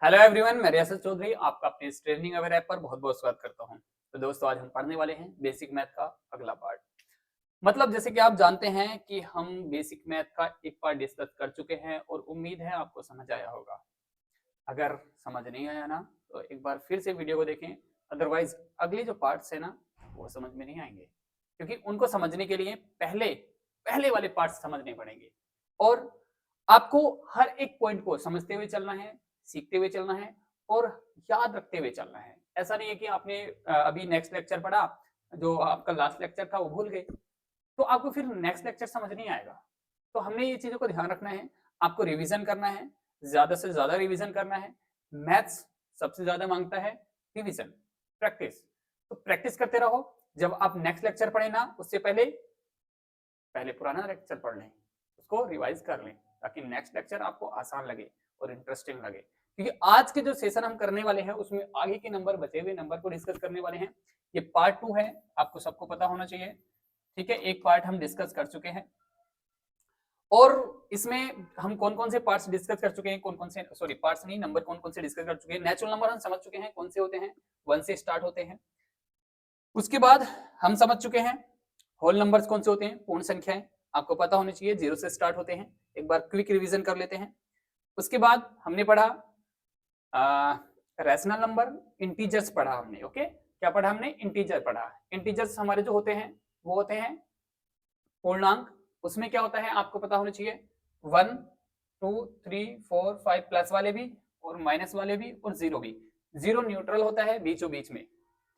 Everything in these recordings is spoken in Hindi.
हेलो एवरीवन, मैं रियासत चौधरी आपका अपने इस ट्रेनिंग अवेयर ऐप पर बहुत बहुत स्वागत करता हूं। तो दोस्तों, आज हम पढ़ने वाले हैं बेसिक मैथ का अगला पार्ट। मतलब जैसे कि आप जानते हैं कि हम बेसिक मैथ का एक पार्ट डिस्कस कर चुके हैं और उम्मीद है आपको समझ आया होगा। अगर समझ नहीं आया ना तो एक बार फिर से वीडियो को देखें, अदरवाइज अगले जो पार्ट्स है ना वो समझ में नहीं आएंगे, क्योंकि उनको समझने के लिए पहले पहले वाले पार्ट्स समझने पड़ेंगे। और आपको हर एक पॉइंट को समझते हुए चलना है, सीखते हुए चलना है और याद रखते हुए चलना है। ऐसा नहीं है कि आपने अभी नेक्स्ट लेक्चर पढ़ा, जो आपका लास्ट लेक्चर था वो भूल गए, तो आपको फिर नेक्स्ट लेक्चर समझ नहीं आएगा। तो हमने ये चीजों को ध्यान रखना है, आपको रिवीजन करना है, ज्यादा से ज्यादा रिवीजन करना है। मैथ्स सबसे ज्यादा मांगता है रिवीजन, प्रैक्टिस। तो प्रैक्टिस करते रहो। जब आप नेक्स्ट लेक्चर पढ़े ना उससे पहले पहले पुराना लेक्चर पढ़ लें, उसको रिवाइज कर लें, ताकि नेक्स्ट लेक्चर आपको आसान लगे और इंटरेस्टिंग लगे। क्योंकि आज के जो सेशन हम करने वाले हैं उसमें आगे के नंबर, बचे हुए नंबर को डिस्कस करने वाले हैं। ये पार्ट 2 है, आपको सबको पता होना चाहिए। ठीक है, एक पार्ट हम डिस्कस कर चुके हैं और इसमें हम कौन कौन से पार्ट्स डिस्कस कर चुके हैं, कौन कौन से, सॉरी पार्ट्स नहीं, नंबर कौन कौन से डिस्कस कर चुके हैं। नेचुरल नंबर हम समझ चुके हैं कौन से होते हैं, 1 से स्टार्ट होते हैं। उसके बाद हम समझ चुके हैं होल नंबर्स कौन से होते हैं, पूर्ण संख्याएं आपको पता होनी चाहिए, 0 से स्टार्ट होते हैं। एक बार क्विक रिवीजन कर लेते हैं। उसके बाद हमने पढ़ा रैशनल नंबर, इंटीजर्स पढ़ा हमने। ओके, क्या पढ़ा हमने, इंटीजर पढ़ा। इंटीजर्स हमारे जो होते हैं वो होते हैं पूर्णांक। उसमें क्या होता है आपको पता होना चाहिए, 1 2 3 4 5 प्लस वाले भी और माइनस वाले भी और जीरो भी। जीरो न्यूट्रल होता है बीचों बीच में,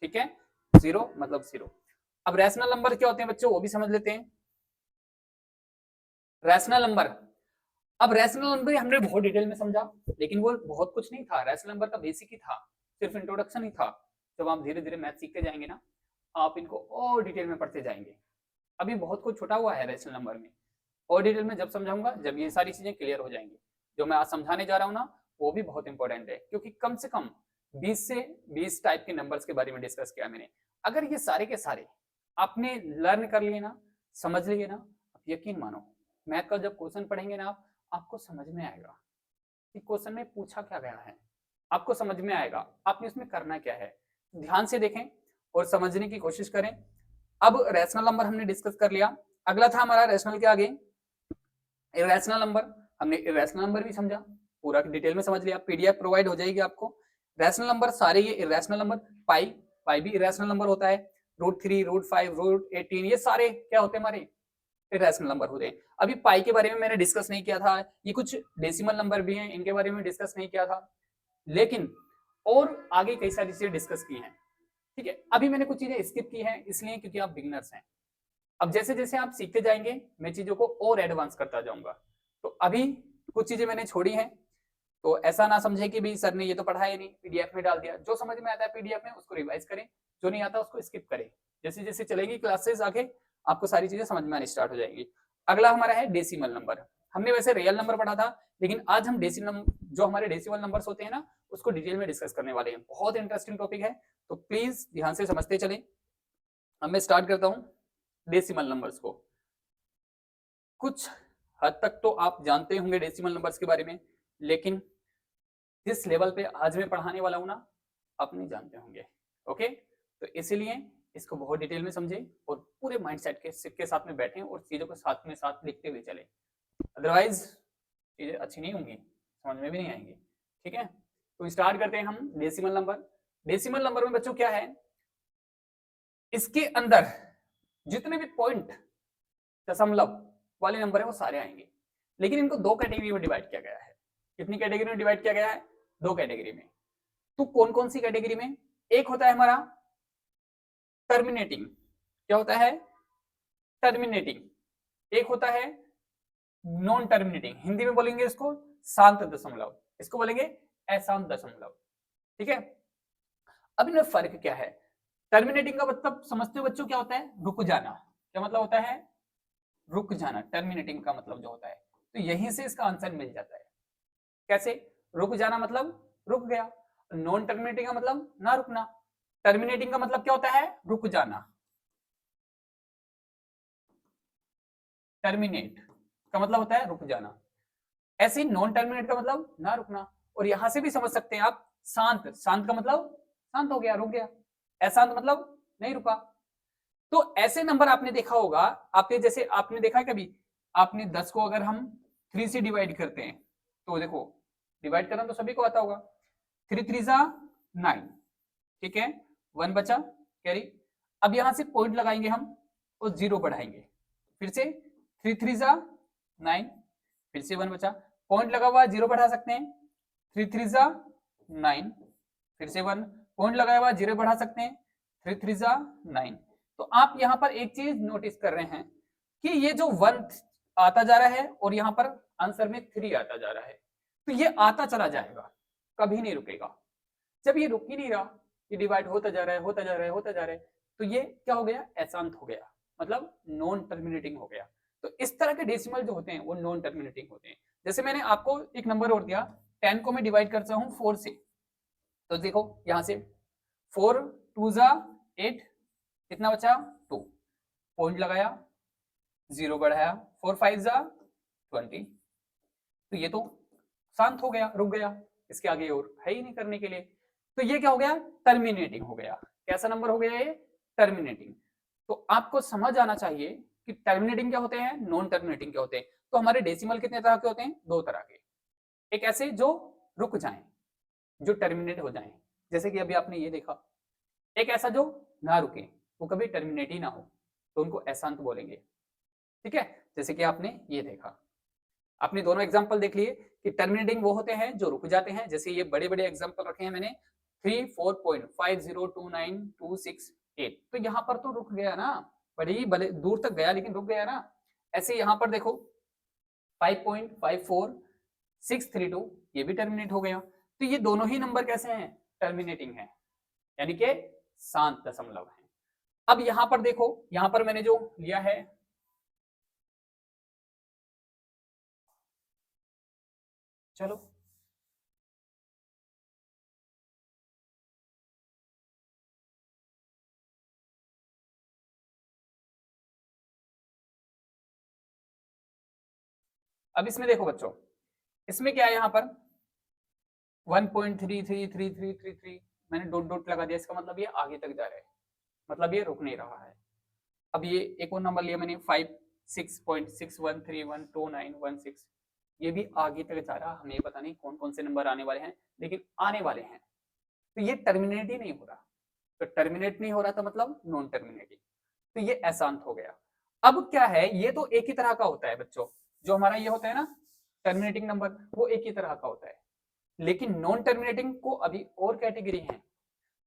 ठीक है, जीरो मतलब जीरो। अब रैशनल नंबर क्या होते हैं बच्चों, वो भी समझ लेते हैं। रैशनल नंबर, अब रैशनल नंबर हमने बहुत डिटेल में समझा, लेकिन वो बहुत कुछ नहीं था। रैशनल नंबर का बेसिक ही था, सिर्फ इंट्रोडक्शन ही था। जब आप धीरे धीरे मैथ सीखते जाएंगे ना, आप इनको और डिटेल में पढ़ते जाएंगे। अभी बहुत कुछ छुटा हुआ है रैशनल नंबर में, और डिटेल में जब समझाऊंगा, जब ये सारी चीजें क्लियर हो जाएंगी। जो मैं आज समझाने जा रहा हूँ ना वो भी बहुत इंपॉर्टेंट है, क्योंकि कम से कम 20 से 20 टाइप के नंबर्स के बारे में डिस्कस किया मैंने। अगर ये सारे के सारे आपने लर्न कर लिए ना, समझ लिए ना, आप यकीन मानो मैथ का जब क्वेश्चन पढ़ेंगे ना आप, आपको समझ में आएगा कि क्वेश्चन में पूछा क्या गया है। आपको समझ में आएगा आपने उसमें करना क्या है। ध्यान से देखें और समझने की कोशिश करें। अब रैशनल नंबर हमने डिस्कस कर लिया। अगला था हमारा रैशनल के आगे इरेशनल नंबर। हमने इरेशनल नंबर भी समझा, पूरा डिटेल में समझ लिया। पीडीएफ प्रोवाइड हो जाएगी आपको। रैशनल नंबर सारे ये इरेशनल नंबर, पाई पाई भी इरेशनल नंबर होता है, √3 √5 √18 ये सारे क्या होते हैं हमारे इरेशनल नंबर होते हैं। अभी पाई के बारे में मैंने डिस्कस नहीं किया था, ये कुछ डेसिमल नंबर भी हैं, इनके बारे में डिस्कस नहीं किया था, लेकिन और आगे कई सारी चीजें डिस्कस की हैं। ठीक है, अभी मैंने कुछ चीजें स्किप की हैं इसलिए क्योंकि आप बिगिनर्स हैं। अब जैसे जैसे आप सीखते जाएंगे मैं चीजों को और एडवांस करता जाऊंगा। तो अभी कुछ चीजें मैंने छोड़ी हैं, तो ऐसा ना समझे कि भाई सर ने ये तो पढ़ा ही नहीं, पीडीएफ में डाल दिया। जो समझ में आता है पीडीएफ में उसको रिवाइज करें, जो नहीं आता उसको स्किप करें। जैसे जैसे चलेगी क्लासेस आगे आपको सारी चीजें समझ में आनी स्टार्ट हो जाएंगी। अगला हमारा है डेसिमल नंबर। हमने वैसे रियल नंबर पढ़ा था, लेकिन आज हम डेसिमल, जो हमारे डेसिमल नंबर्स होते हैं ना, उसको डिटेल में डिस्कस करने वाले हैं। बहुत इंटरेस्टिंग टॉपिक है, तो प्लीज ध्यान से समझते चलें। अब मैं स्टार्ट करता हूं डेसिमल नंबर्स को। कुछ हद तक तो आप जानते होंगे डेसिमल नंबर्स के बारे में, लेकिन जिस लेवल पे आज मैं पढ़ाने वाला हूं ना, आप नहीं जानते होंगे। ओके, तो इसीलिए इसको बहुत डिटेल में समझें और पूरे माइंडसेट के साथ में बैठें और चीजों को साथ में साथ लिखते हुए चलें। अदरवाइज चीजें अच्छी नहीं होंगी, समझ में भी नहीं आएंगी। ठीक है, तो स्टार्ट करते हैं हम डेसिमल नंबर। डेसिमल नंबर में बच्चों क्या है, इसके अंदर जितने भी पॉइंट, दशमलव वाले नंबर है वो सारे आएंगे, लेकिन इनको दो कैटेगरी में डिवाइड किया गया है। कितनी कैटेगरी में डिवाइड किया गया है, दो कैटेगरी में। तो कौन कौन सी कैटेगरी में, एक होता है हमारा टर्मिनेटिंग। क्या होता है, टर्मिनेटिंग। एक होता है नॉन टर्मिनेटिंग, हिंदी में बोलेंगे इसको शांत दशमलव, इसको बोलेंगे अशांत दशमलव। ठीक है, अब इनमें फर्क क्या है। टर्मिनेटिंग का मतलब समझते हो बच्चों, क्या होता है, रुक जाना। क्या मतलब होता है, रुक जाना। टर्मिनेटिंग का मतलब जो होता है, तो यहीं से इसका आंसर मिल जाता है। कैसे, रुक जाना मतलब रुक गया, नॉन टर्मिनेटिंग का मतलब ना रुकना। टर्मिनेटिंग का मतलब क्या होता है, रुक जाना। टर्मिनेट का मतलब होता है रुक जाना। ऐसे नॉन टर्मिनेट का मतलब ना रुकना, और यहां से भी समझ सकते हैं आप शांत, शांत का मतलब शांत हो गया, रुक गया, अशांत मतलब नहीं रुका। तो ऐसे नंबर आपने देखा होगा, आपने जैसे आपने देखा है कभी, आपने 10 को अगर हम 3 से डिवाइड करते हैं तो देखो डिवाइड करना तो सभी को आता होगा, 3 3 जा 9, ठीक है, 1 बचा कैरी। अब यहां से पॉइंट लगाएंगे हम और 0 बढ़ाएंगे, फिर से 3 3 जा 9, फिर से 1 बचा, पॉइंट लगा हुआ 0 बढ़ा सकते हैं, 3 3 जा 9, फिर से 1, पॉइंट लगाया हुआ 0 बढ़ा सकते हैं, 3 3 जा 9। तो आप यहां पर एक चीज नोटिस कर रहे हैं कि ये जो 1 आता जा रहा है और यहां पर आंसर में 3 आता जा रहा है, तो ये आता चला जाएगा, कभी नहीं रुकेगा। जब ये रुक ही नहीं रहा, ये डिवाइड होता जा रहा है, होता जा रहा है, होता जा रहा है, तो ये क्या हो गया, अशांत हो गया, मतलब नॉन टर्मिनेटिंग हो गया। तो इस तरह के डेसिमल जो होते हैं वो नॉन टर्मिनेटिंग होते हैं। जैसे मैंने आपको एक नंबर और दिया, 10 को मैं डिवाइड करता हूं 4 से, तो देखो यहां से 4 2 जा 8, कितना बचा 2, पॉइंट लगाया 0 बढ़ाया, 4 5 जा 20, तो ये तो शांत हो गया, रुक गया, इसके आगे और है ही नहीं करने के लिए। तो ये क्या हो गया, टर्मिनेटिंग हो गया। कैसा नंबर हो गया ये, टर्मिनेटिंग। तो आपको समझ आना चाहिए कि टर्मिनेटिंग क्या होते हैं, नॉन टर्मिनेटिंग क्या होते हैं। तो हमारे डेसिमल कितने तरह के होते हैं, 2 तरह के, एक ऐसे जो रुक जाएं, जो टर्मिनेट हो जाएं, जैसे कि अभी आपने ये देखा, एक ऐसा जो ना रुके, वो कभी टर्मिनेट ही ना हो, तो उनको अशांत बोलेंगे, ठीक है। जैसे कि आपने ये देखा, आपने दोनों एग्जांपल देख लिए कि टर्मिनेटिंग वो होते हैं जो रुक जाते हैं, जैसे ये बड़े बड़े एग्जांपल रखे हैं मैंने 3 4.502926 तो यहां पर तो रुक गया ना, बड़ी भले दूर तक गया लेकिन रुक गया ना। ऐसे यहां पर देखो 5.54632 ये भी टर्मिनेट हो गया। तो ये दोनों ही नंबर कैसे हैं, टर्मिनेटिंग है, यानी कि शांत दशमलव है। अब यहां पर देखो, यहां पर मैंने जो लिया है, चलो अब इसमें देखो बच्चों, इसमें क्या है, यहां पर 1.333333 मैंने डॉट डॉट लगा दिया, इसका मतलब ये आगे तक जा रहा है, मतलब ये रुक नहीं रहा है। अब ये एक और नंबर लिया मैंने 56.61312916 ये भी आगे तक जा रहा, हमें पता नहीं कौन कौन से नंबर आने वाले हैं, लेकिन आने वाले हैं। तो ये टर्मिनेट ही नहीं हो रहा, तो टर्मिनेट नहीं हो रहा था मतलब नॉन टर्मिनेटिंग, तो ये अशांत हो गया। अब क्या है, ये तो एक ही तरह का होता है बच्चों, जो हमारा ये होता है ना टर्मिनेटिंग नंबर, वो एक ही तरह का होता है। लेकिन नॉन टर्मिनेटिंग को अभी और कैटेगरी है।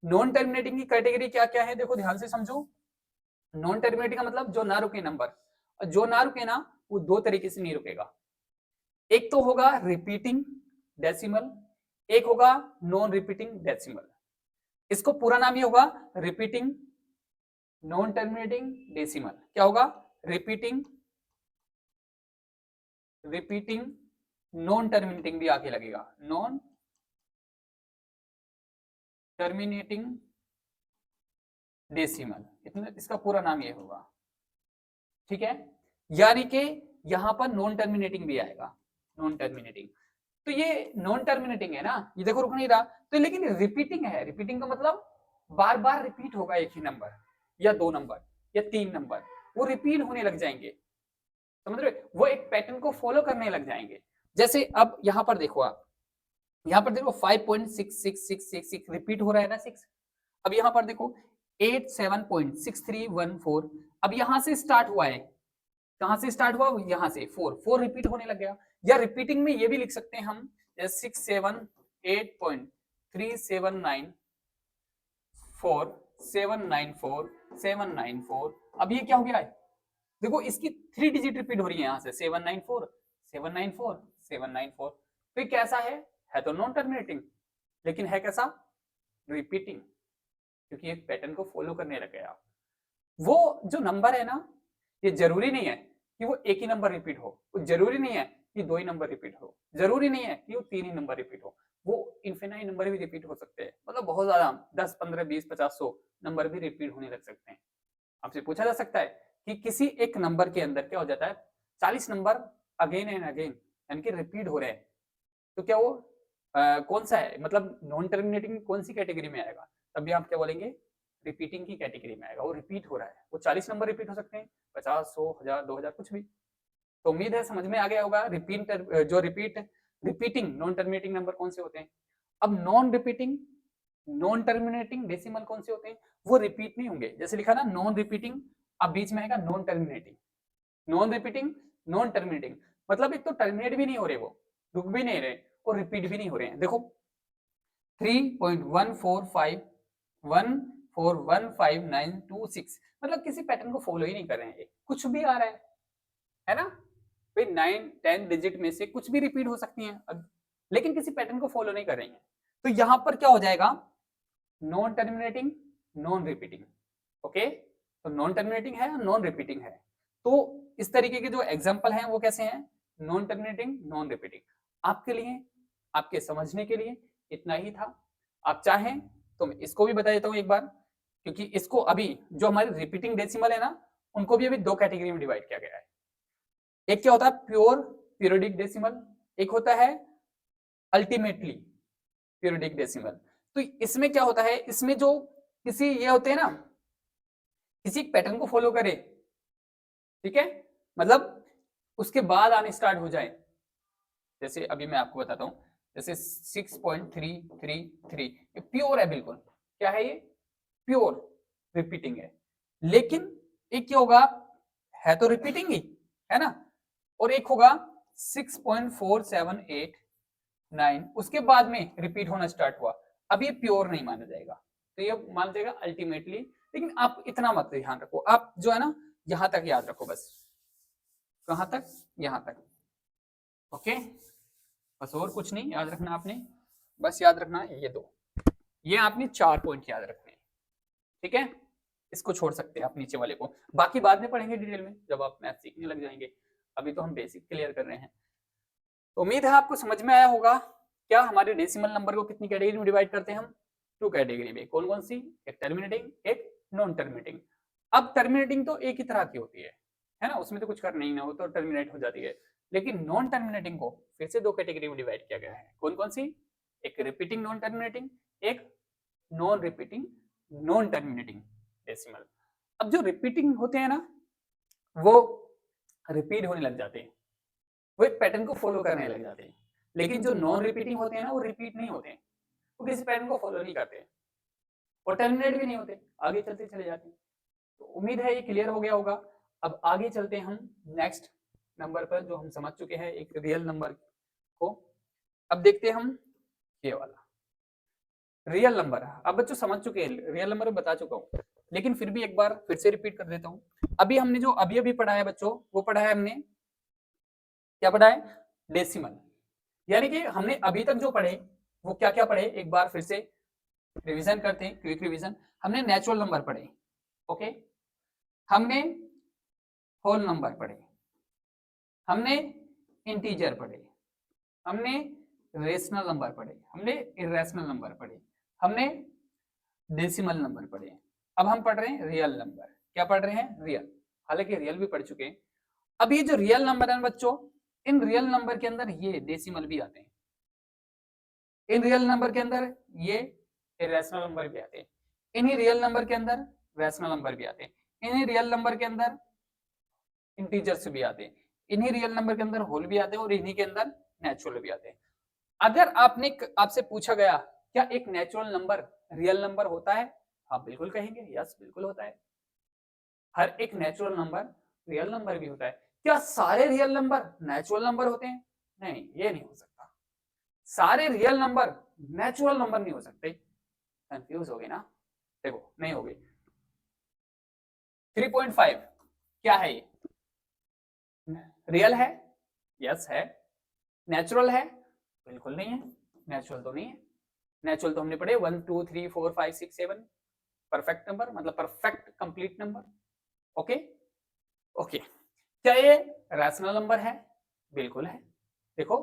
नॉन टर्मिनेटिंग की कैटेगरी क्या क्या है, देखो ध्यान से समझो। नॉन टर्मिनेटिंग का मतलब जो ना रुके नंबर, और जो ना रुके ना वो 2 तरीके से नहीं रुकेगा। एक तो होगा रिपीटिंग डेसिमल, एक होगा नॉन रिपीटिंग डेसिमल। इसको पूरा नाम ही होगा रिपीटिंग नॉन टर्मिनेटिंग डेसिमल। क्या होगा, रिपीटिंग नॉन टर्मिनेटिंग भी आगे लगेगा, नॉन टर्मिनेटिंग डेसिमल, इतना इसका पूरा नाम ये होगा, ठीक है। यानी कि यहां पर नॉन टर्मिनेटिंग भी आएगा, नॉन टर्मिनेटिंग। तो ये नॉन टर्मिनेटिंग है ना, ये देखो रुक नहीं रहा, तो लेकिन रिपीटिंग है। रिपीटिंग का मतलब बार बार रिपीट होगा, एक ही नंबर या 2 नंबर या 3 नंबर वो रिपीट होने लग जाएंगे, समझ रहे, वो एक पैटर्न को फॉलो करने लग जाएंगे। जैसे अब यहां पर देखो, आप यहां पर देखो 5.6666 रिपीट हो रहा है ना 6। अब यहां पर देखो 87.6314, अब यहां से स्टार्ट हुआ है, कहां से स्टार्ट हुआ, यहां से 4 रिपीट होने लग गया। या रिपीटिंग में ये भी लिख सकते हैं हम 678.3794 अब ये क्या हो गया है, देखो इसकी 3 डिजिट रिपीट हो रही है, यहां से 794 794 794। तो ये कैसा है तो नॉन टर्मिनेटिंग, लेकिन है कैसा, रिपीटिंग, क्योंकि एक पैटर्न को फॉलो करने लग गया। वो जो नंबर है ना, ये जरूरी नहीं है कि वो एक ही नंबर रिपीट हो, वो जरूरी नहीं है कि 2 ही नंबर रिपीट हो, जरूरी नहीं है कि वो 3 ही नंबर रिपीट हो, वो इनफिनाइट नंबर भी रिपीट हो सकते हैं, मतलब बहुत ज्यादा 10 15 20 50 100 नंबर भी रिपीट होने लग सकते हैं। आपसे पूछा जा सकता है कि किसी एक नंबर के अंदर क्या हो जाता है, 40 नंबर अगेन एंड अगेन यानी कि रिपीट हो रहे हैं, तो क्या वो कौन सा है, मतलब नॉन टर्मिनेटिंग कौन सी कैटेगरी में आएगा, तभी आप क्या बोलेंगे, रिपीटिंग की कैटेगरी में आएगा। वो रिपीट हो रहा है, वो 40 नंबर रिपीट हो सकते हैं, 50, 100, 1000, 2000, कुछ भी। तो उम्मीद है समझ में आ गया होगा रिपीटिंग नॉन टर्मिनेटिंग नंबर कौन से होते हैं। अब नॉन टर्मिनेटिंग डेसिमल कौन से होते हैं, वो रिपीट नहीं होंगे। जैसे लिखा ना नॉन रिपीटिंग, अब बीच में आएगा non terminating, non repeating, non terminating, मतलब एक तो टर्मिनेट भी नहीं हो रहे, वो रुक भी नहीं रहे और रिपीट भी नहीं हो रहे हैं। देखो 3.145141596, मतलब किसी पैटर्न को फॉलो ही नहीं कर रहे हैं, कुछ भी आ रहा है ना भाई, 9-10 डिजिट में से कुछ भी रिपीट हो सकती हैं अब, लेकिन किसी पैटर्न को फॉलो नहीं कर रही हैं। तो यहां पर क्या हो जाएगा, non terminating, non repeating. Okay, तो नॉन टर्मिनेटिंग है, नॉन रिपीटिंग है। तो इस तरीके के जो एग्जांपल हैं वो कैसे हैं, नॉन टर्मिनेटिंग, नॉन रिपीटिंग। आपके लिए, आपके समझने के लिए इतना ही था। आप चाहें तो मैं इसको भी बता देता हूं एक बार, क्योंकि इसको अभी जो हमारे रिपीटिंग डेसिमल है ना, उनको भी अभी दो कैटेगरी में डिवाइड किया गया है। एक क्या होता है, प्योर पीरियोडिक डेसिमल, एक होता है अल्टीमेटली पीरियोडिक डेसिमल। तो इसमें क्या होता है, इसमें जो किसी ये होते हैं ना, किसी पैटर्न को फॉलो करे, ठीक है, मतलब उसके बाद आने स्टार्ट हो जाए। जैसे अभी मैं आपको बताता हूं, जैसे 6.333 ये प्योर है बिल्कुल, क्या है ये, प्योर रिपीटिंग है। लेकिन एक क्या होगा, है तो रिपीटिंग ही है ना, और एक होगा 6.4789, उसके बाद में रिपीट होना स्टार्ट हुआ, अब ये प्योर नहीं माना जाएगा, तो ये मान जाएगा अल्टीमेटली। लेकिन आप इतना मत ध्यान रखो, आप जो है ना यहां तक याद रखो बस, कहां तक, यहां तक। ओके, बस और कुछ नहीं याद रखना आपने, बस याद रखना ये दो, ये आपने 4 पॉइंट याद रखने हैं, ठीक है। इसको छोड़ सकते हैं आप नीचे वाले को, बाकी बाद में पढ़ेंगे डिटेल में जब आप मैथ सीखने लग जाएंगे, अभी तो हम बेसिक क्लियर कर रहे हैं। तो उम्मीद है आपको समझ में आया होगा। क्या हमारे डेसिमल नंबर को कितनी कैटेगरी में डिवाइड करते हैं हम, 2 कैटेगरी में, कौन कौन सी, एक टर्मिनेटिंग, एक नॉन टर्मिनेटिंग। अब टर्मिनेटिंग तो एक ही तरह की होती है ना, उसमें तो कुछ करना ही ना हो तो टर्मिनेट हो जाती है। लेकिन नॉन टर्मिनेटिंग को फिर से 2 कैटेगरी में डिवाइड किया गया है, कौन कौन सी, एक रिपीटिंग नॉन टर्मिनेटिंग, एक non repeating non terminating decimal. अब जो रिपीटिंग होते हैं ना, वो रिपीट होने लग जाते हैं, वो एक पैटर्न को फॉलो करने लग जाते हैं। लेकिन जो नॉन रिपीटिंग होते हैं ना, वो रिपीट नहीं होते हैं, वो किसी पैटर्न को फॉलो नहीं करते और टर्मिनेट भी नहीं होते, आगे चलते चले जाते हैं। तो उम्मीद है ये क्लियर हो गया होगा। अब आगे चलते हैं हम नेक्स्ट नंबर पर, जो हम समझ चुके हैं एक रियल नंबर को। अब देखते हैं हम ये वाला रियल नंबर। अब बच्चों समझ चुके हैं, रियल नंबर बता चुका हूं, लेकिन फिर भी एक बार फिर से रिपीट कर देता हूं। अभी हमने जो अभी अभी पढ़ा है बच्चों, वो पढ़ा है हमने, क्या पढ़ा है, डेसिमल। यानी कि हमने अभी तक जो पढ़े वो क्या क्या पढ़े, एक बार फिर से रिवीजन करते हैं, क्विक रिवीजन। हमने नेचुरल नंबर पढ़े, ओके, हमने होल नंबर पढ़े, हमने इंटीजर पढ़े, हमने रेशनल नंबर पढ़े, हमने इरेशनल नंबर पढ़े, हमने डेसिमल नंबर पढ़े। अब हम पढ़ रहे हैं रियल नंबर। क्या पढ़ रहे हैं, रियल, हालांकि रियल भी पढ़ चुके हैं। अब ये जो रियल नंबर है बच्चों, इन रियल नंबर के अंदर ये डेसिमल भी आते हैं, इन रियल नंबर के अंदर ये इरेशनल नंबर भी आते हैं, इन्हीं रियल नंबर के अंदर रैशनल नंबर भी आते हैं, इन्हीं रियल नंबर के अंदर इंटीजर्स भी आते हैं, इन्हीं रियल नंबर के अंदर होल भी आते हैं और इन्हीं के अंदर नेचुरल भी आते हैं। अगर आपसे पूछा गया क्या एक नेचुरल नंबर रियल नंबर होता है, आप बिल्कुल कहेंगे यस बिल्कुल होता है। हर एक नेचुरल नंबर रियल नंबर भी होता है। क्या सारे रियल नंबर नेचुरल नंबर होते हैं, नहीं, ये नहीं हो सकता। सारे रियल नंबर नेचुरल नंबर नहीं हो सकते। कंफ्यूज हो गए ना, देखो नहीं हो गई। 3.5 क्या है, ये रियल है, यस है। नेचुरल है, बिल्कुल नहीं है, नेचुरल तो नहीं है। नेचुरल तो हमने पढ़े 1 2 3 4 5 6 7 परफेक्ट नंबर, मतलब perfect complete number. Okay okay, क्या ये रैशनल नंबर है, बिल्कुल है। देखो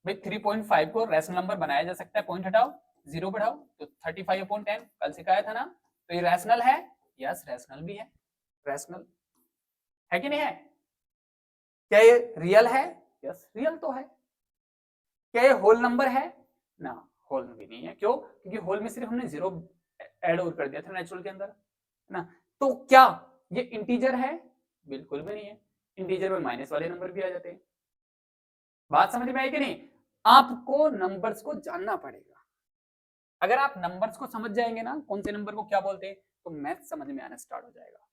भाई 3.5 को रैशनल नंबर बनाया जा सकता है, पॉइंट हटाओ 0 बढ़ाओ तो 35/10 कल सिखाया था ना। तो ये रैशनल है, यस रैशनल भी है, रैशनल है कि नहीं है। क्या ये रियल है, यस रियल तो है। क्या ये होल नंबर है, ना, होल में भी नहीं है। क्यों? क्योंकि होल में सिर्फ हमने जीरो ऐड और कर दिया था नेचुरल के अंदर, ना। तो क्या ये इंटीजर है? बिल्कुल भी नहीं है। इंटीजर में माइनस वाले नंबर भी आ जाते हैं। बात समझ में आई कि नहीं? आपको नंबर्स को जानना पड़ेगा। अगर आप नंबर्स को समझ जाएंगे ना, कौन से नंबर को क्या बोलते हैं, तो मैथ समझ में आना स्टार्ट हो जाएगा।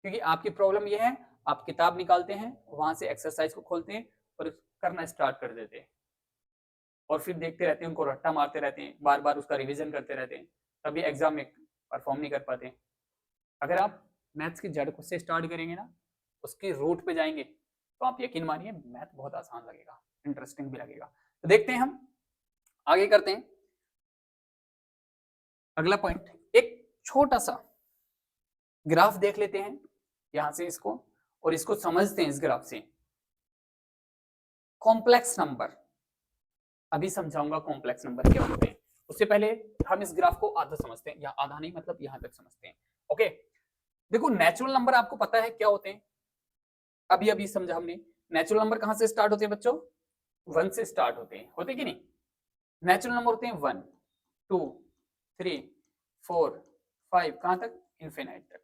क्योंकि आपकी प्रॉब्लम ये है, आप किताब निकालते हैं, वहां से एक्सरसाइज को खोलते हैं और करना स्टार्ट कर देते हैं, और फिर देखते रहते हैं, उनको रट्टा मारते रहते हैं, बार बार उसका रिवीजन करते रहते हैं, तभी एग्जाम में परफॉर्म नहीं कर पाते। अगर आप मैथ्स की जड़ से स्टार्ट करेंगे ना, उसके रूट पे जाएंगे, तो आप यकीन मानिए मैथ बहुत आसान लगेगा, इंटरेस्टिंग भी लगेगा। तो देखते हैं, हम आगे करते हैं। अगला पॉइंट, एक छोटा सा ग्राफ देख लेते हैं यहां से इसको, और इसको समझते हैं इस ग्राफ से। कॉम्प्लेक्स नंबर, अभी समझाऊंगा कॉम्प्लेक्स नंबर क्या होते हैं। उससे पहले हम इस ग्राफ को आधा समझते हैं, या आधा नहीं, मतलब यहां तक समझते हैं। ओके, देखो नेचुरल नंबर आपको पता है क्या होते हैं, अभी अभी समझा हमने। नेचुरल नंबर कहां से स्टार्ट होते हैं बच्चों? 1 से स्टार्ट होते हैं, होते कि नहीं? नेचुरल नंबर होते हैं 1, 2, 3, 4, 5, कहां तक? इन्फिनाइट तक।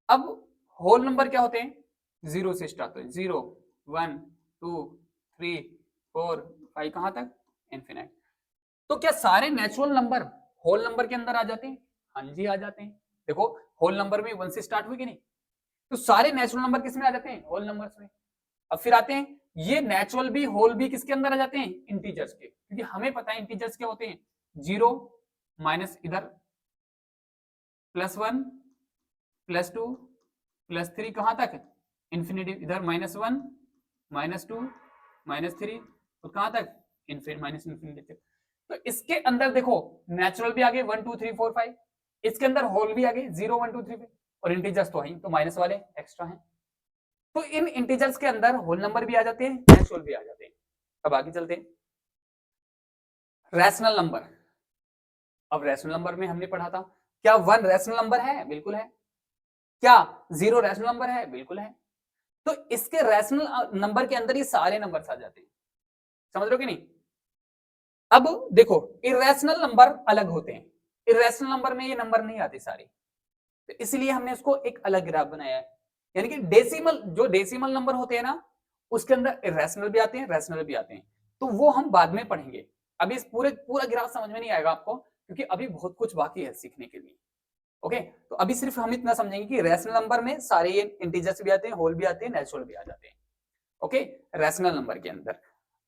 अब होल नंबर क्या होते हैं? 0 से स्टार्ट होते हैं, 0, 1, 2, 3, 4, 5, कहां तक? इन्फिनाइट। तो क्या सारे नेचुरल नंबर होल नंबर के अंदर आ जाते हैं? हाँ जी, आ जाते हैं। देखो, होल नंबर में 1 से स्टार्ट हुई कि नहीं, तो सारे नेचुरल नंबर किस में आ जाते हैं? होल नंबर्स में। अब फिर आते हैं, ये नेचुरल भी होल भी किसके अंदर आ जाते हैं? इंटीजर्स के, क्योंकि हमें पता है इंटीजर्स क्या होते हैं। 0 माइनस इधर +1 +2 +3, कहां तक? इन्फिनिटी। इधर -1 -2 -3, और कहां तक? इन्फिनिटी, माइनस इन्फिनिटी तक। तो इसके अंदर देखो, नेचुरल भी आ गए 1 2 3 4 5, इसके अंदर होल भी आ गए 0 1 2 3 5, और इंटीजर्स तो है, तो माइनस वाले एक्स्ट्रा हैं। तो इन इंटीजर्स के अंदर होल नंबर भी आ जाते हैं, नेचुरल भी आ जाते हैं। अब आगे चलते हैं, रैशनल नंबर। अब रैशनल नंबर में हमने पढ़ा था, क्या 1 रैशनल नंबर है? बिल्कुल है। क्या 0 रैशनल नंबर है? बिल्कुल है। तो इसके रैशनल नंबर के अंदर ये सारे नंबर्स आ जाते हैं, समझ रहे हो कि नहीं? अब देखो, इरेशनल नंबर अलग होते हैं, इरेशनल नंबर में ये नंबर नहीं आते सारे, तो इसलिए हमने उसको एक अलग ग्राफ बनाया है। यानी कि डेसिमल, जो डेसिमल नंबर होते हैं ना, उसके अंदर इरेशनल भी आते हैं, रैशनल भी आते हैं, तो वो हम बाद में पढ़ेंगे। अभी इस पूरा ग्राफ समझ में नहीं आएगा आपको, क्योंकि अभी बहुत कुछ बाकी है सीखने के लिए। ओके, तो अभी सिर्फ हम इतना समझेंगे कि रैशनल नंबर में सारे ये इंटीजर्स भी आते हैं, होल भी आते हैं, नेचुरल भी आ जाते हैं। ओके, रैशनल नंबर के अंदर।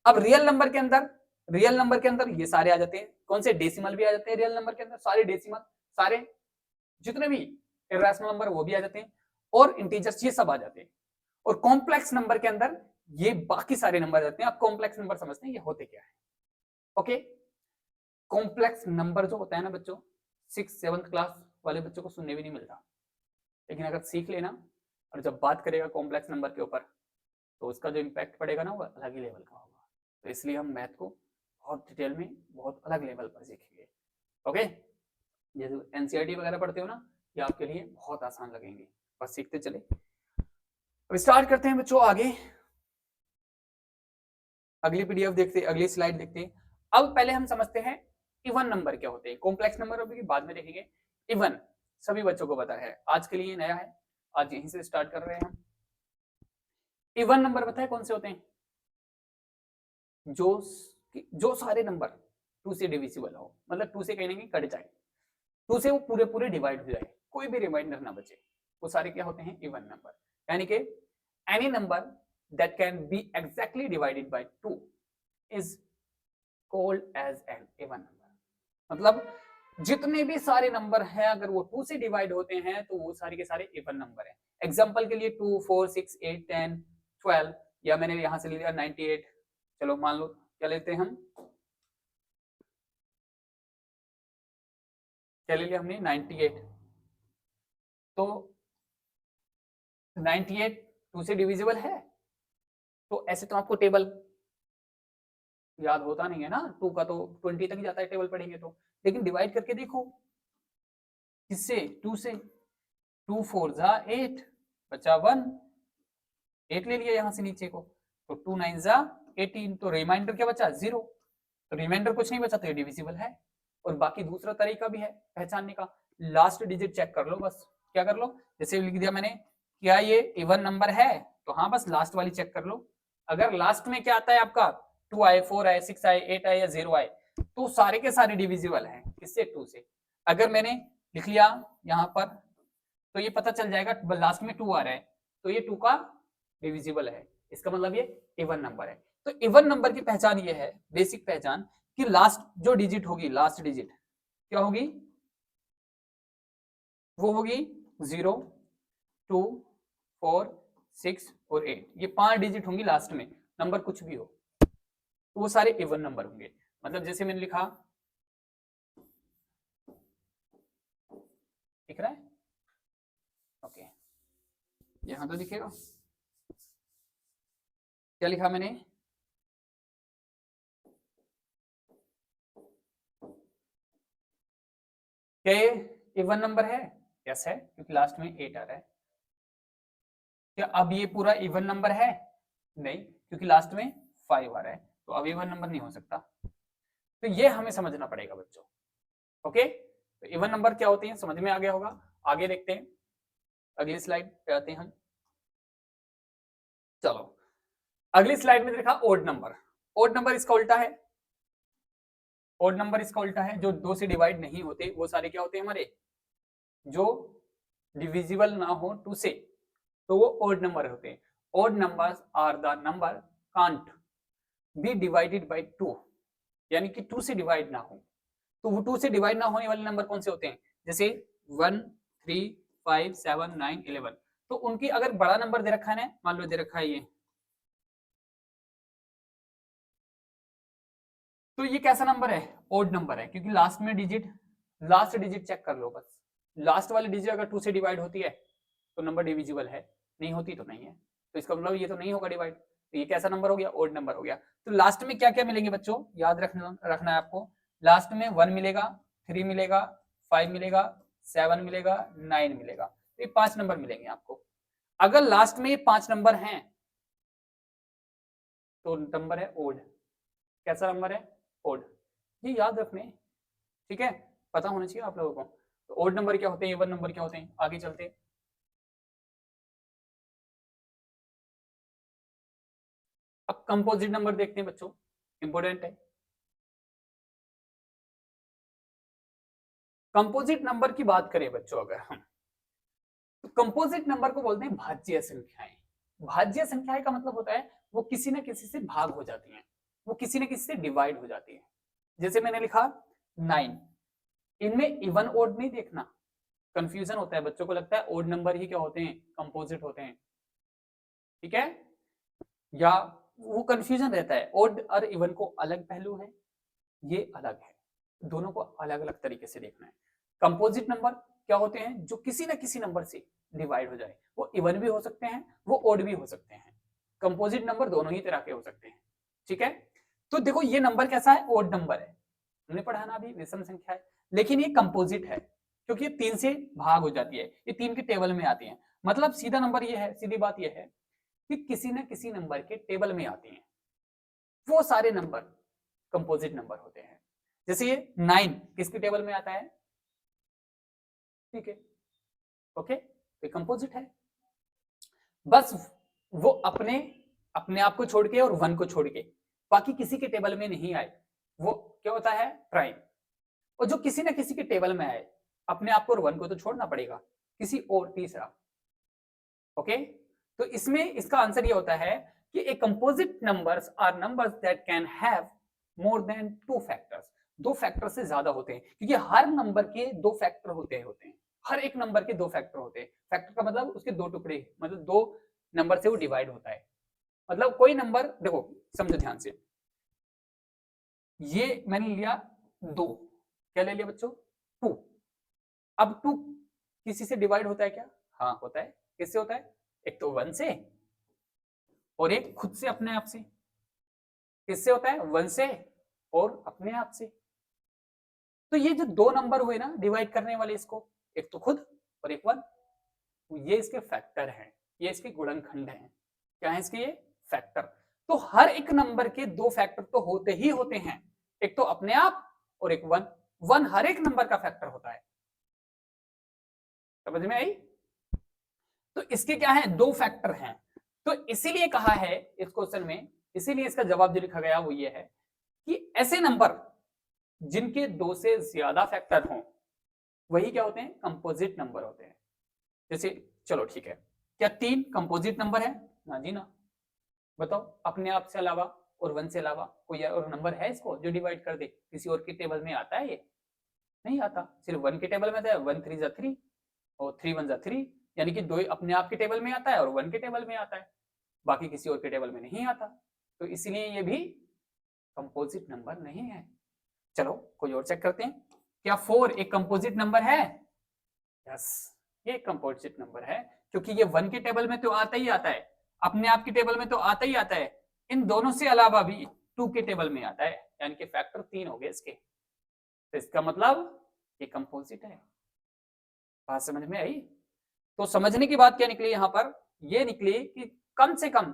अब रियल नंबर के अंदर, रियल नंबर के अंदर ये सारे आ जाते हैं, कौन से? डेसिमल भी आ जाते हैं रियल नंबर के अंदर, सारे डेसिमल, सारे जितने भी इरेशनल नंबर वो भी आ जाते हैं, और इंटीजर्स ये सब आ जाते हैं। और कॉम्प्लेक्स नंबर के अंदर ये बाकी सारे नंबर आ जाते हैं। अब कॉम्प्लेक्स नंबर समझते हैं ये होते क्या है। ओके, कॉम्प्लेक्स नंबर जो होता है ना बच्चों, 6th 7th क्लास वाले बच्चों को सुनने भी नहीं मिलता, लेकिन अगर सीख लेना और जब बात करेगा कॉम्प्लेक्स नंबर के ऊपर, तो उसका जो इम्पैक्ट पड़ेगा ना, वो अलग ही लेवल का होगा। तो इसलिए हम मैथ को बहुत डिटेल में, बहुत अलग लेवल पर सीखेंगे। ओके, जैसे एनसीईआरटी वगैरह पढ़ते हो ना, ये आपके लिए बहुत आसान लगेंगे, बस सीखते चले। अब स्टार्ट करते हैं बच्चों आगे, अगली पीडीएफ देखते हैं, अगली स्लाइड देखते हैं। अब पहले हम समझते हैं इवन नंबर क्या होते हैं। कॉम्प्लेक्स नंबर अभी बाद में देखेंगे। इवन सभी बच्चों को पता है, आज के लिए नया है, आज यहीं से स्टार्ट कर रहे हैं हम। इवन नंबर पता है कौन से होते हैं? जो सारे नंबर 2 से डिविजिबल हो, मतलब 2 से कहीं ना कहीं कट जाए, 2 से वो पूरे पूरे डिवाइड हो जाए, कोई भी रिमाइंडर ना बचे, वो सारे क्या होते हैं? Even number. यानी कि any number that can be exactly divided by 2 is called as an even number. मतलब जितने भी सारे नंबर हैं, अगर वो 2 से डिवाइड होते हैं तो वो सारे के सारे इवन नंबर हैं। एग्जांपल के लिए 2 4 6 8 10 12, या मैंने यहां से ले लिया 98, चलो मान लो क्या लेते हैं हम, क्या ले लिया हमने? 98। तो 98 2 से डिविजिबल है, तो ऐसे तो आपको टेबल याद होता नहीं है ना, 2 का तो 20 तक ही जाता है टेबल पढ़ेंगे तो, लेकिन डिवाइड करके देखो किससे? 2 से। 2 4 जा 8, बचा 1, 8 ले लिया यहां से नीचे को, तो 2 9 जा 18, तो रिमाइंडर क्या बचा? 0। तो रिमाइंडर कुछ नहीं बचा तो ये डिविजिबल है। और बाकी दूसरा तरीका भी है पहचानने का, लास्ट डिजिट चेक कर लो बस। क्या कर लो, जैसे लिख दिया मैंने, क्या ये इवन नंबर है, तो हाँ बस लास्ट वाली चेक कर लो। अगर लास्ट में क्या आता है आपका 2 आए, 4 आए, 6 आए, 8 आए या 0 आए, तो सारे के सारे डिविजिबल हैं किससे, 2 से। अगर मैंने लिख लिया यहाँ पर, तो ये पता चल जाएगा लास्ट में 2 आ रहा है, तो ये 2 का डिविजिबल है, इसका मतलब ये इवन नंबर है। तो इवन नंबर की पहचान ये है, बेसिक पहचान, कि लास्ट जो डिजिट होगी, लास्ट डिजिट क्या होगी, वो होगी 0, 2, 4, 6 और 8। ये 5 डिजिट होंगी लास्ट में, नंबर कुछ भी हो तो वो सारे इवन नंबर होंगे। मतलब जैसे मैंने लिखा, दिख रहा है, ओके, यहां तो दिखेगा। क्या लिखा मैंने, क्या ये इवन नंबर है, यस है, क्योंकि लास्ट में 8 आ रहा है। क्या अब ये पूरा इवन नंबर है, नहीं, क्योंकि लास्ट में 5 आ रहा है, तो अब इवन नंबर नहीं हो सकता। तो ये हमें समझना पड़ेगा बच्चों, ओके। तो इवन नंबर क्या होते हैं समझ में आ गया होगा। आगे देखते हैं, अगली स्लाइड पे आते हैं हम। चलो अगली स्लाइड में देखा ओड नंबर। ओड नंबर इसका उल्टा है, ओड नंबर इसका उल्टा है, जो 2 से डिवाइड नहीं होते वो सारे क्या होते हैं हमारे, जो डिविजिबल ना हो 2 से, तो वो ओड नंबर होते हैं। Odd numbers are the number can't be divided by 2, यानी कि 2 से डिवाइड ना हो। तो वो 2 से डिवाइड ना होने वाले नंबर कौन से होते हैं, जैसे 1, 3, 5, 7, 9, 11। तो उनकी अगर बड़ा नंबर दे रखा है ना, मान लो दे रखा है ये, तो ये कैसा नंबर है, ओड नंबर है, क्योंकि लास्ट में डिजिट, लास्ट डिजिट चेक कर लो बस। लास्ट वाली डिजिट अगर 2 से डिवाइड होती है तो नंबर डिविजिबल है, नहीं होती तो नहीं है। तो इसका मतलब ये तो नहीं होगा डिवाइड, तो ये कैसा नंबर हो गया, ओड नंबर हो गया। तो लास्ट में क्या क्या मिलेंगे बच्चों, याद रखना है आपको। लास्ट में 1 मिलेगा, 3 मिलेगा, 5 मिलेगा, 7 मिलेगा, 9 मिलेगा, तो ये 5 नंबर मिलेंगे आपको। अगर लास्ट में ये 5 नंबर हैं तो नंबर है ओड। कैसा नंबर है, ओड। ये याद रखने, ठीक है, पता होना चाहिए आप लोगों को। तो ओड नंबर क्या होते हैं, इवन नंबर क्या होते हैं, आगे चलते हैं। अब कंपोजिट नंबर देखते हैं बच्चों, इंपॉर्टेंट है। कंपोजिट नंबर की बात करें बच्चों अगर हम, तो कंपोजिट नंबर को बोलते हैं भाज्य संख्याएं। भाज्य संख्याएं का मतलब होता है वो किसी न किसी से भाग हो जाती हैं, वो किसी न किसी से डिवाइड हो जाती है। जैसे मैंने लिखा 9, इनमें इवन ओड नहीं देखना, कंफ्यूजन होता है बच्चों को, लगता है ओड नंबर ही क्या होते हैं, कंपोजिट होते हैं, ठीक है, या वो कंफ्यूजन रहता है। ओड और इवन को अलग पहलू है, ये अलग है, दोनों को अलग अलग तरीके से देखना है। कंपोजिट नंबर क्या होते हैं, जो किसी न किसी नंबर से डिवाइड हो जाए, वो इवन भी हो सकते हैं, वो ओड भी हो सकते हैं। कंपोजिट नंबर दोनों ही तरह के हो सकते हैं, ठीक है। तो देखो ये नंबर कैसा है, ओड नंबर है, हमने पढ़ा ना अभी, विषम संख्या है, लेकिन ये कंपोजिट है क्योंकि ये 3 से भाग हो जाती है, ये 3 के टेबल में आती है। मतलब सीधा नंबर ये है, सीधी बात ये है कि किसी न किसी नंबर के टेबल में आती हैं, वो सारे नंबर कंपोजिट नंबर होते हैं। जैसे ये 9 किसके टेबल में आता है, ठीक है, ओके, तो कंपोजिट है। बस वो अपने अपने आप को छोड़ के और 1 को छोड़ के बाकी किसी के टेबल में नहीं आए, वो क्या होता है, प्राइम। और जो किसी ना किसी के टेबल में आए, अपने आप को और 1 को तो छोड़ना पड़ेगा, किसी और तीसरा, ओके। तो इसमें इसका आंसर ये होता है कि a composite numbers are numbers that can have more than 2 factors. 2 factor से ज्यादा होते हैं, क्योंकि हर नंबर के 2 फैक्टर होते हैं, हर एक नंबर के 2 फैक्टर होते हैं। फैक्टर का मतलब उसके 2 टुकड़े, मतलब 2 नंबर से वो डिवाइड होता है। मतलब कोई नंबर देखो, समझो ध्यान से, ये मैंने लिया 2, क्या ले लिया बच्चों, 2। अब 2 किसी से डिवाइड होता है क्या, हाँ होता है। किससे होता है, एक तो 1 से, और एक खुद से अपने आप से। किससे होता है, 1 से और अपने आप से। तो ये जो 2 नंबर हुए ना डिवाइड करने वाले इसको, एक तो खुद और एक 1, ये इसके फैक्टर हैं, ये इसके गुणनखंड हैं। क्या है इसके, ये फैक्टर। तो हर एक नंबर के 2 फैक्टर तो होते ही होते हैं, एक तो अपने आप और एक वन। वन हर एक नंबर का फैक्टर होता है, समझ में आई? तो इसके क्या है, दो फैक्टर हैं। तो इसीलिए कहा है इस क्वेश्चन में, इसीलिए इसका जवाब जो लिखा गया वो ये है कि ऐसे नंबर जिनके दो से ज्यादा फैक्टर हों वही क्या होते हैं, कंपोजिट नंबर होते हैं। जैसे चलो ठीक है, क्या 3 कंपोजिट नंबर है? ना जी ना। बताओ अपने आप से अलावा और 1 से अलावा कोई और नंबर है इसको जो डिवाइड कर दे? किसी और के टेबल में आता है ये? नहीं आता। सिर्फ 1 के टेबल में आता है, 1 3 जा 3 और 3 1 जा 3, यानी कि दो अपने आप के टेबल में आता है और 1 के टेबल में आता है, बाकी किसी और के टेबल में नहीं आता। तो इसलिए ये भी कंपोजिट नंबर नहीं है। चलो कोई और चेक करते हैं, क्या 4 एक कंपोजिट नंबर है? यस, ये कंपोजिट नंबर है, क्योंकि ये 1 के टेबल में तो आता ही आता है, अपने आप के टेबल में तो आता ही आता है, इन दोनों से अलावा भी 2 के टेबल में आता है, यानी कि फैक्टर 3 हो गए इसके। तो इसका मतलब ये कंपोजिट है। बात समझ में आई? तो समझने की बात क्या निकली यहां पर, ये निकली कि कम से कम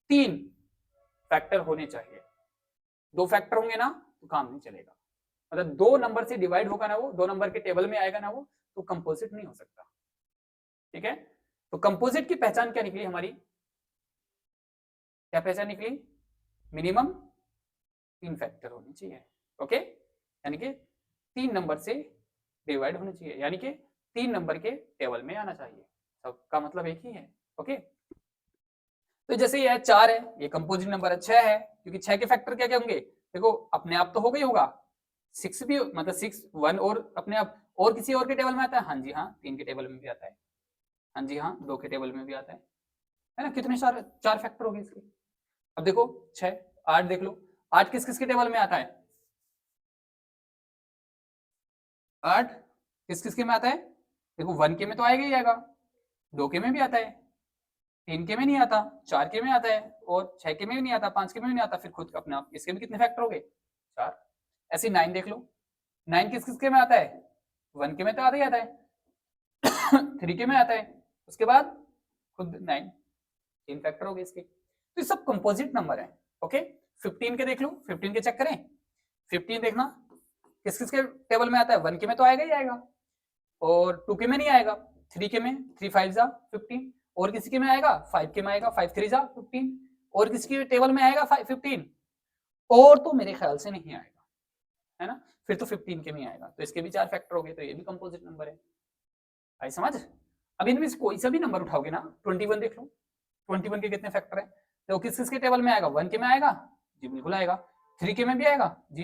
3 फैक्टर होने चाहिए। 2 फैक्टर होंगे ना तो काम नहीं चलेगा, मतलब 2 नंबर से डिवाइड होगा ना वो, 2 नंबर के टेबल में आएगा ना वो, तो कंपोजिट नहीं हो सकता। ठीक है, तो कंपोजिट की पहचान क्या निकली हमारी, क्या पहचान निकली? मिनिमम 3 फैक्टर होने चाहिए। ओके, यानी कि 3 नंबर से डिवाइड होने चाहिए, यानी कि 3 नंबर के टेबल में आना चाहिए। सबका मतलब एक ही है। ओके, तो जैसे ये 4 है, ये कंपोजिट नंबर है। 6 है, क्योंकि 6 के फैक्टर क्या क्या होंगे? देखो अपने आप तो हो गई होगा, 6 भी, मतलब 6 1 और अपने आप और किसी और के टेबल में आता है? हाँ जी हाँ, 3 के टेबल में भी आता है। हाँ जी हाँ, 2 के टेबल में भी आता है ना? कितने सारे 4 फैक्टर हो गए इसके। अब देखो 6 8 देख लो, 8 किस किस के टेबल में आता है? 8 किस किस के में आता है? देखो 1 के में तो आएगा ही आएगा, 2 के में भी आता है, 3 के में नहीं आता, 4 के में आता है और 6 के में भी नहीं आता, 5 के में भी नहीं आता। फिर खुद अपने आप इसके भी कितने फैक्टर हो गए? 4। ऐसे 9 देख लो, 9 किस किस के में आता है? 1 के में तो आता ही आता है 3 के में आता है, उसके बाद खुद 9, 3 फैक्टर हो गए इसके। तो ये सब कंपोजिट नंबर है। ओके, 15 के देख लो, 15 के चेक करें। 15 देखना किस किस के टेबल में आता है? 1 के में तो आएगा ही आएगा और 2 के में नहीं आएगा, 3 के में 3 5 जा 15, और किसी के में आएगा 5 के में आएगा, 5 3 जा 15, और किसी के टेबल में आएगा 15, और तो मेरे ख्याल से नहीं आएगा, है ना? फिर तो 15 के में आएगा, तो इसके भी 4 फैक्टर हो गए, तो ये भी कंपोजिट नंबर है। आई समझ? अब इनमें से कोई सा भी नंबर उठाओगे ना, 21 देख लो, 21 के कितने फैक्टर है? तो किस किस के टेबल में आएगा? 1 के में आएगा जी, बिल्कुल आएगा। 3 के में भी आएगा जी,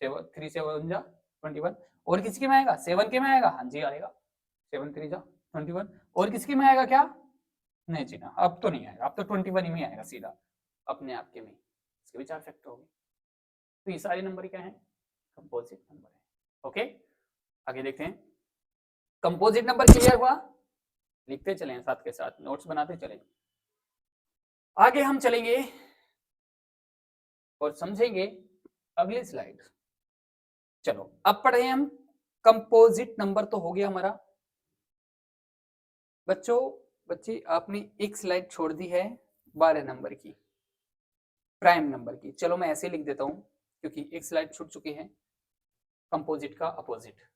3 7 जा 21, और किसी के में आएगा? 7 के में आएगा, हाँ जी आएगा, 7 3 जा 21, और किसके में आएगा? क्या नहीं जी ना, अब तो नहीं आएगा, अब तो 21 ही में आएगा सीधा अपने आप के में, इसके भी 4 फैक्टर हो गए। तो ये सारे नंबर क्या है? कंपोजिट नंबर है। ओके, आगे देखते हैं। कंपोजिट नंबर क्लियर हुआ? लिखते चलें साथ के साथ, नोट्स बनाते चलें। आगे हम चलेंगे और समझेंगे अगली स्लाइड। चलो अब पढ़े हम कंपोजिट नंबर, तो हो गया हमारा। बच्चों बच्चे आपने एक स्लाइड छोड़ दी है 12 नंबर की, प्राइम नंबर की। चलो मैं ऐसे लिख देता हूं क्योंकि एक स्लाइड छूट चुकी है, कंपोजिट का अपोजिट।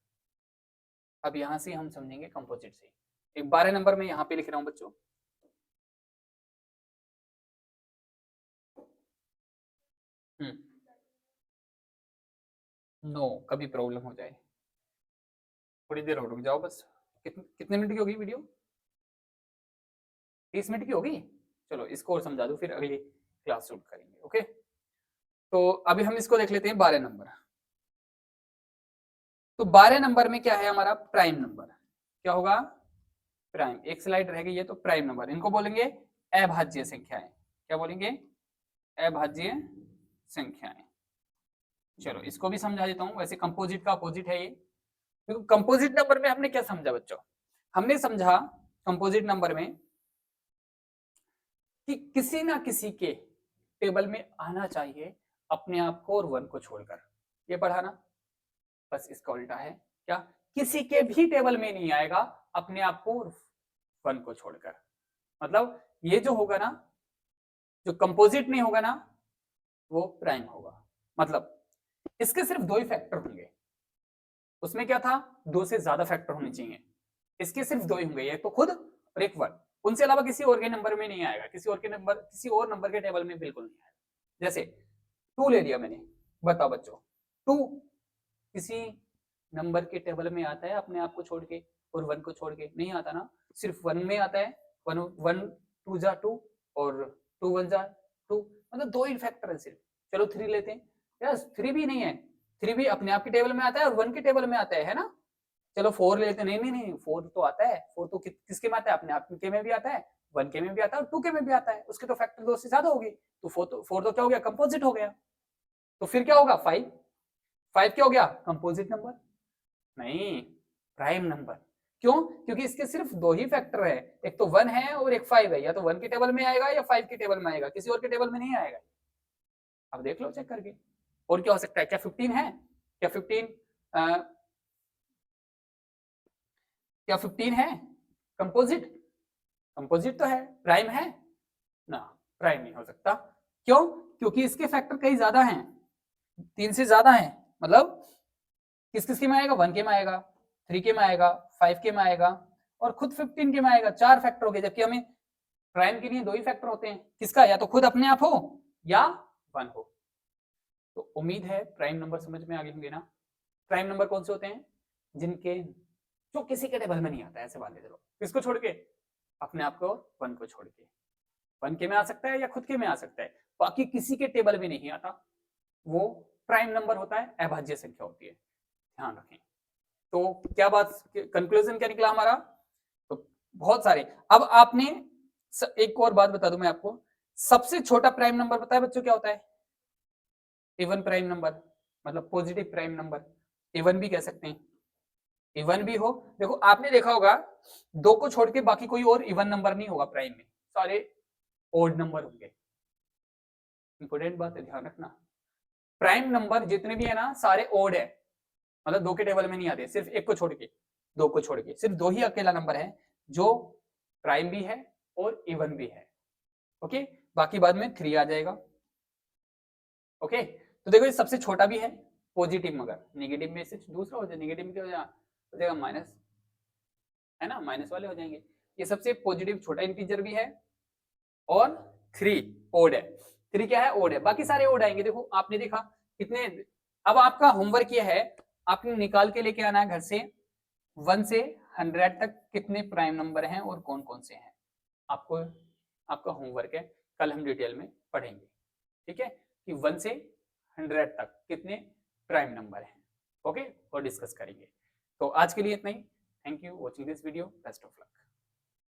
अब यहां से हम समझेंगे कंपोजिट से। एक 12 नंबर में यहां पे लिख रहा हूं बच्चों, नो कभी प्रॉब्लम हो जाए, थोड़ी देर और रुक जाओ बस। कितने मिनट की होगी वीडियो? 30 मिनट की होगी। चलो इसको और समझा दो, फिर अगली क्लास शूट करेंगे। ओके, तो अभी हम इसको देख लेते हैं 12 नंबर। तो 12 नंबर में क्या है हमारा? Prime number. क्या होगा? प्राइम। एक स्लाइड रह गई है, तो प्राइम नंबर इनको बोलेंगे अभाज्य संख्याएं। क्या बोलेंगे? अभाज्य संख्याएं। चलो इसको भी समझा देता हूं। वैसे कंपोजिट का अपोजिट है ये। तो कंपोजिट नंबर में हमने क्या समझा बच्चों? हमने समझा कंपोजिट नंबर में कि किसी ना किसी के टेबल में आना चाहिए अपने आप को और 1 को छोड़कर। ये पढ़ा ना? बस इसका उल्टा है, क्या? किसी के भी टेबल में नहीं आएगा अपने आप को और 1 को छोड़कर। मतलब ये जो होगा ना, जो कंपोजिट नहीं होगा ना, वो प्राइम होगा। मतलब इसके सिर्फ 2 ही फैक्टर होंगे, उसमें क्या था 2 से ज्यादा फैक्टर होने चाहिए, इसके सिर्फ 2 ही होंगे, एक तो खुद और एक 1, उनसे अलावा किसी और के नंबर में नहीं आएगा, किसी और नंबर के टेबल में बिल्कुल नहीं आएगा। जैसे 2 ले लिया मैंने, बताओ बच्चों 2 किसी नंबर के टेबल में आता है अपने आप को छोड़ के, और 1 को छोड़ के नहीं आता ना, सिर्फ 1 में आता है, 1 2 जा 2 और 2 1 जा 2, मतलब 2 ही फैक्टर है सिर्फ। चलो 3 लेते हैं, यस 3 भी नहीं है, 3 भी अपने आप के टेबल में आता है और 1 के टेबल में आता है ना। चलो 4 ले लेते हैं, नहीं 4 तो आता है, 4 तो किसके में आता है, अपने आप के में भी आता है, 1 के में भी आता है और 2 के में भी आता है, उसके तो फैक्टर 2 से ज्यादा होगी, तो 4 तो क्या हो गया, कंपोजिट हो गया। तो फिर क्या होगा 5 क्या हो गया, कंपोजिट नंबर नहीं, प्राइम नंबर। क्यों, क्योंकि इसके सिर्फ 2 ही फैक्टर है, एक तो 1 है और एक 5 है, या तो 1 के टेबल में आएगा या 5 के टेबल में आएगा, किसी और के टेबल में नहीं आएगा। अब देख लो चेक करके। और क्या हो सकता है, क्या 15 है, क्या 15 है कंपोजिट, कंपोजिट तो है, प्राइम है ना, प्राइम नहीं हो सकता। क्यों, क्योंकि इसके फैक्टर कई ज्यादा हैं, 3 से ज्यादा हैं, मतलब किस किस के में आएगा, 1 के में आएगा, 3 के में आएगा, 5 के में आएगा और खुद 15 के में आएगा, 4 फैक्टर हो गए, जबकि हमें प्राइम के लिए 2 ही फैक्टर होते हैं, किसका, या तो खुद अपने आप हो या 1 हो। तो उम्मीद है प्राइम नंबर समझ में आ गए होंगे ना। प्राइम नंबर कौन से होते हैं, जिनके जो किसी के टेबल में नहीं आता है, ऐसे मान लो, किसको छोड़ के, अपने आप को 1 को छोड़ के, 1 के में आ सकता है या खुद के में आ सकता है, बाकी किसी के टेबल में नहीं आता, वो प्राइम नंबर होता है, अभाज्य संख्या होती है, ध्यान रखें। तो क्या बात, कंक्लूजन क्या निकला हमारा, तो बहुत सारे। अब आपने एक और बात बता दूं मैं आपको, सबसे छोटा प्राइम नंबर पता है बच्चों क्या होता है, इवन प्राइम नंबर, मतलब पॉजिटिव प्राइम नंबर, इवन भी कह सकते हैं, इवन भी हो। देखो आपने देखा होगा 2 को छोड़ के बाकी कोई और इवन नंबर नहीं होगा प्राइम में, सारे ओड नंबर होंगे, इंपॉर्टेंट बात है, ध्यान रखना। प्राइम नंबर जितने भी है ना सारे ओड है, मतलब 2 के टेबल में नहीं आते, सिर्फ एक को छोड़ के, 2 को छोड़ के सिर्फ 2 ही अकेला नंबर है जो प्राइम भी है और इवन भी है। ओके, बाकी बाद में 3 आ जाएगा। ओके, तो देखो ये सबसे छोटा भी है पॉजिटिव, मगर नेगेटिव में से दूसरा हो जाए, नेगेटिव में क्या हो जाएगा माइनस, है ना, माइनस वाले हो जाएंगे। ये सबसे पॉजिटिव छोटा इंटीजर भी है और 3 ओड है, 3 क्या है, ओड है, बाकी सारे ओड आएंगे। देखो आपने देखा कितने, अब आपका होमवर्क ये है, आपने निकाल के लेके आना है घर से 1 से 100 तक कितने प्राइम नंबर हैं और कौन कौन से हैं, आपको आपका होमवर्क है, कल हम डिटेल में पढ़ेंगे, ठीक है, कि 1 से 100 तक कितने प्राइम नंबर हैं। ओके, और डिस्कस करेंगे। तो आज के लिए इतना ही, thank you watching this video, best of luck.